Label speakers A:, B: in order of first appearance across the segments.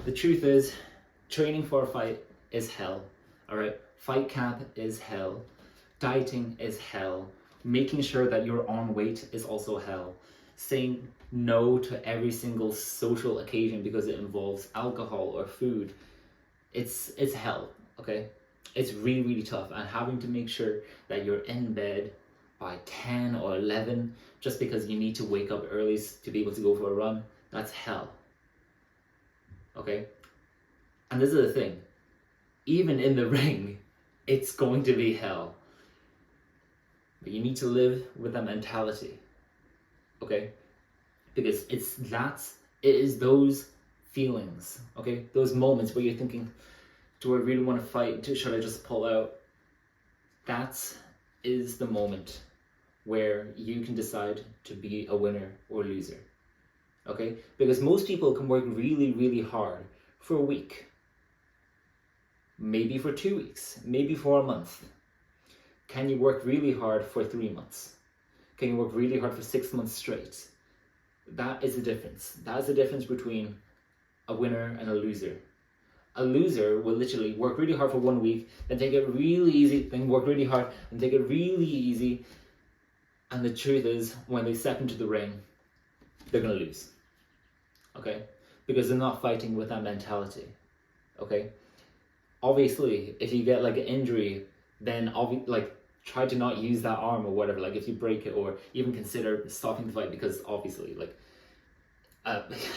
A: The truth is, training for a fight is hell. All right, fight camp is hell. Dieting is hell. Making sure that you're on weight is also hell. Saying no to every single social occasion because it involves alcohol or food, it's hell. Okay, it's really, really tough. And having to make sure that you're in bed by 10 or 11 just because you need to wake up early to be able to go for a run, that's hell. Okay, and this is the thing, even in the ring, it's going to be hell. But you need to live with that mentality, okay? Because it is those feelings, okay? Those moments where you're thinking, do I really want to fight? Should I just pull out? That is the moment where you can decide to be a winner or loser, okay? Because most people can work really, really hard for a week, maybe for 2 weeks, maybe for a month. Can you work really hard for 3 months? Can you work really hard for 6 months straight? That is the difference. That is the difference between a winner and a loser. A loser will literally work really hard for 1 week, then take it really easy, then work really hard, and take it really easy. And the truth is, when they step into the ring, they're going to lose. Okay? Because they're not fighting with that mentality. Okay? Obviously, if you get like an injury, then try to not use that arm or whatever, like if you break it, or even consider stopping the fight, because obviously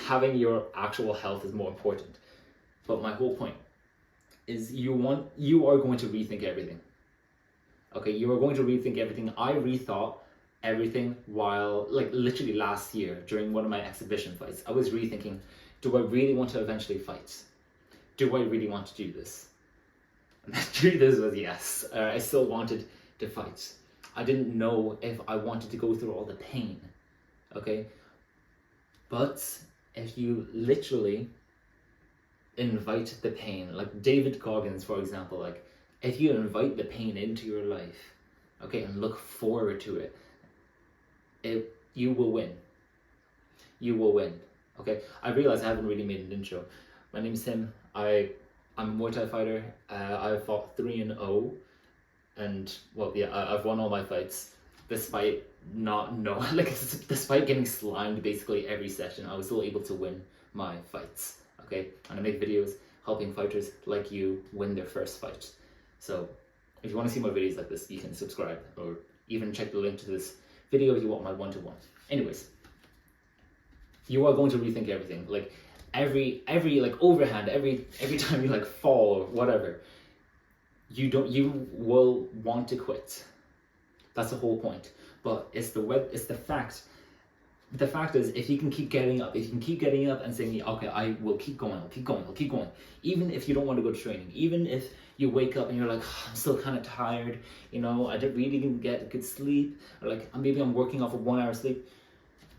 A: having your actual health is more important. But my whole point is you are going to rethink everything. Okay, you are going to rethink everything. I rethought everything while, literally last year during one of my exhibition fights. I was rethinking, do I really want to eventually fight? Do I really want to do this? And the truth is was yes. I still wanted to fight. I didn't know if I wanted to go through all the pain. Okay? But if you literally invite the pain, like David Goggins, for example, if you invite the pain into your life, okay, and look forward to it, you will win. You will win. Okay? I realize I haven't really made an intro. My name's Tim. I'm a Muay Thai fighter. I've fought 3-0, and I've won all my fights, despite despite getting slimed basically every session. I was still able to win my fights. Okay, and I make videos helping fighters like you win their first fight. So if you want to see more videos like this, you can subscribe, or even check the link to this video if you want my one-to-one. Anyways, you are going to rethink everything. Every overhand, every time you fall or whatever, you will want to quit. That's the whole point. But it's the fact. The fact is, if you can keep getting up, and saying, okay, I will keep going, I'll keep going, even if you don't want to go to training, even if you wake up and you're like, I'm still kind of tired, I didn't really get good sleep, or maybe I'm working off of 1 hour sleep.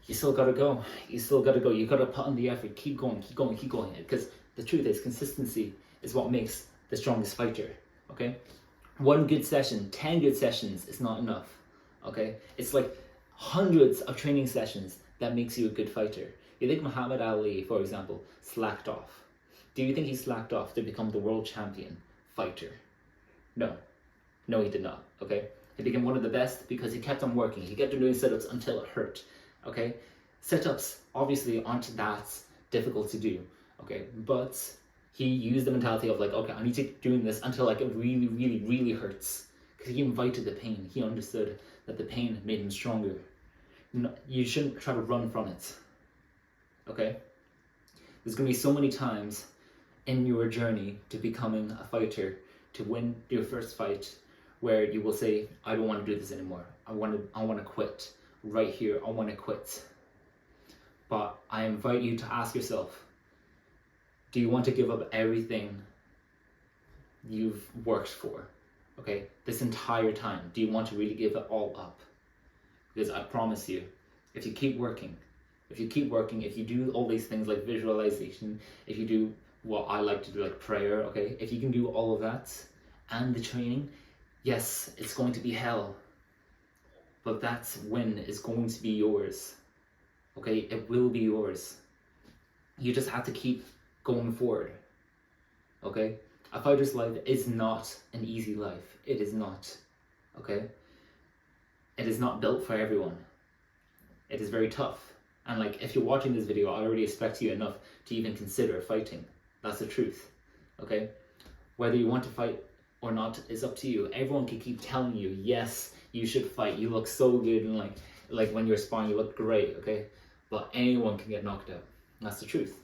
A: You still gotta go. You gotta put in the effort. Keep going. Because the truth is, consistency is what makes the strongest fighter. Okay? 1 good session, 10 good sessions is not enough. Okay? It's hundreds of training sessions that makes you a good fighter. You think Muhammad Ali, for example, slacked off? Do you think he slacked off to become the world champion fighter? No, he did not. Okay? He became one of the best because he kept on working. He kept on doing sit-ups until it hurt. Okay, sit-ups obviously aren't that difficult to do, okay, but he used the mentality of okay, I need to keep doing this until it really, really, really hurts, because he invited the pain. He understood that the pain made him stronger. No, you shouldn't try to run from it, okay? There's going to be so many times in your journey to becoming a fighter, to win your first fight, where you will say, I don't want to do this anymore. I want to quit. Right here, I want to quit. But I invite you to ask yourself, do you want to give up everything you've worked for? Okay, this entire time, do you want to really give it all up? Because I promise you, if you keep working, if you do all these things like visualization, if you do what I like to do, like prayer, okay, if you can do all of that and the training, yes, it's going to be hell. But that win is going to be yours. Okay, it will be yours. You just have to keep going forward. Okay? A fighter's life is not an easy life. It is not. Okay? It is not built for everyone. It is very tough. And like, if you're watching this video, I already respect you enough to even consider fighting. That's the truth. Okay? Whether you want to fight or not is up to you. Everyone can keep telling you, yes, you should fight. You look so good, and like when you're sparring, you look great, okay? But anyone can get knocked out. That's the truth.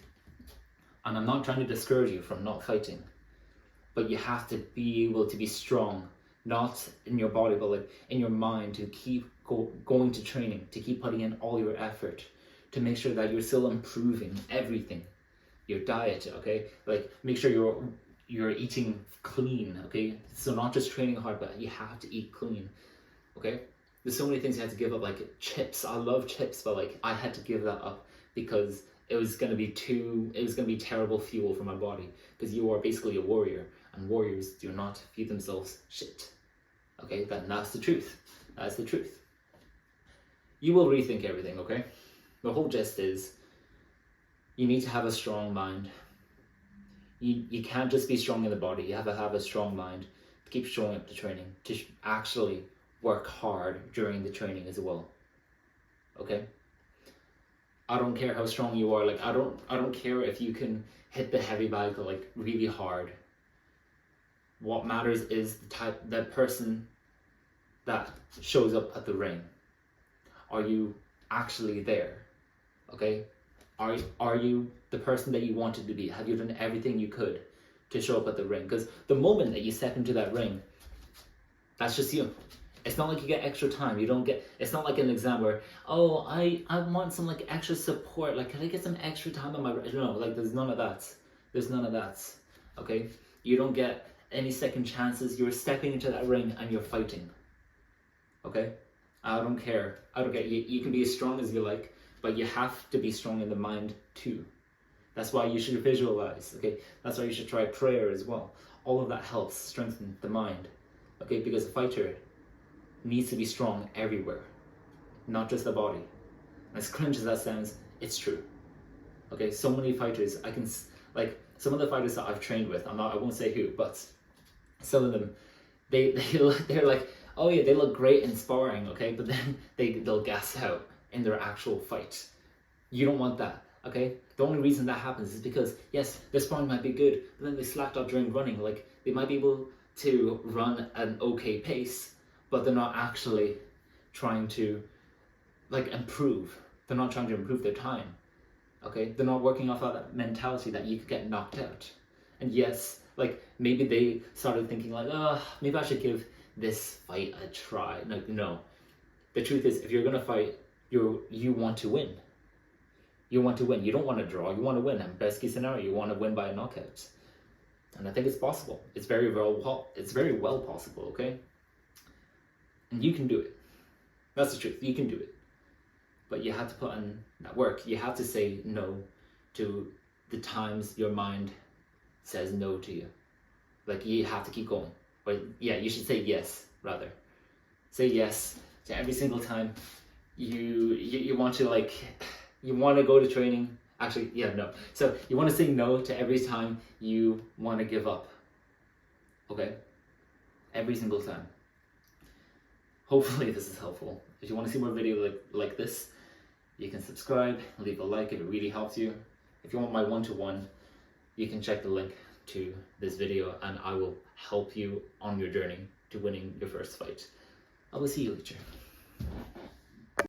A: And I'm not trying to discourage you from not fighting, but you have to be able to be strong, not in your body, but like in your mind, to keep going to training, to keep putting in all your effort, to make sure that you're still improving everything. Your diet, okay? Like, make sure you're eating clean, okay? So not just training hard, but you have to eat clean, okay? There's so many things you have to give up, like chips. I love chips, but like I had to give that up because it was gonna be terrible fuel for my body, because you are basically a warrior, and warriors do not feed themselves shit. Okay, that's the truth. That's the truth. You will rethink everything, okay? The whole gist is you need to have a strong mind. You can't just be strong in the body. You have to have a strong mind to keep showing up to training, to actually work hard during the training as well. Okay? I don't care how strong you are. Like, I don't care if you can hit the heavy bag like really hard. What matters is the person that shows up at the ring. Are you actually there? Okay? Are you the person that you wanted to be? Have you done everything you could to show up at the ring? Because the moment that you step into that ring, that's just you. It's not like you get extra time. It's not like an exam where, oh, I want some like extra support. Like, can I get some extra time on my, no, like there's none of that. There's none of that, okay? You don't get any second chances. You're stepping into that ring and you're fighting, okay? I don't care. You can be as strong as you like, but you have to be strong in the mind too. That's why you should visualize, okay? That's why you should try prayer as well. All of that helps strengthen the mind, okay? Because a fighter needs to be strong everywhere, not just the body. As cringe as that sounds, it's true. Okay, so many fighters, like some of the fighters that I've trained with, I won't say who, but some of them, they're like, oh yeah, they look great in sparring, okay? But then they'll gas out in their actual fight. You don't want that, okay? The only reason that happens is because, yes, their sparring might be good, but then they slacked up during running. Like, they might be able to run at an okay pace, but they're not actually trying to, like, improve. They're not trying to improve their time, okay? They're not working off of that mentality that you could get knocked out. And yes, like, maybe they started thinking like, maybe I should give this fight a try. No. The truth is, if you're gonna fight, you want to win. You want to win. You don't want to draw. You want to win. And best case scenario, you want to win by a knockout. And I think it's possible. It's very well possible, okay? And you can do it. That's the truth. You can do it. But you have to put in that work. You have to say no to the times your mind says no to you. Like, you have to keep going. Or yeah, you should say yes, rather. Say yes to every single time you want to, like, you want to go to training. Actually, yeah, no. So you want to say no to every time you want to give up. Okay? Every single time. Hopefully this is helpful. If you want to see more videos like this, you can subscribe, leave a like if it really helps you. If you want my one-to-one, you can check the link to this video and I will help you on your journey to winning your first fight. I will see you later.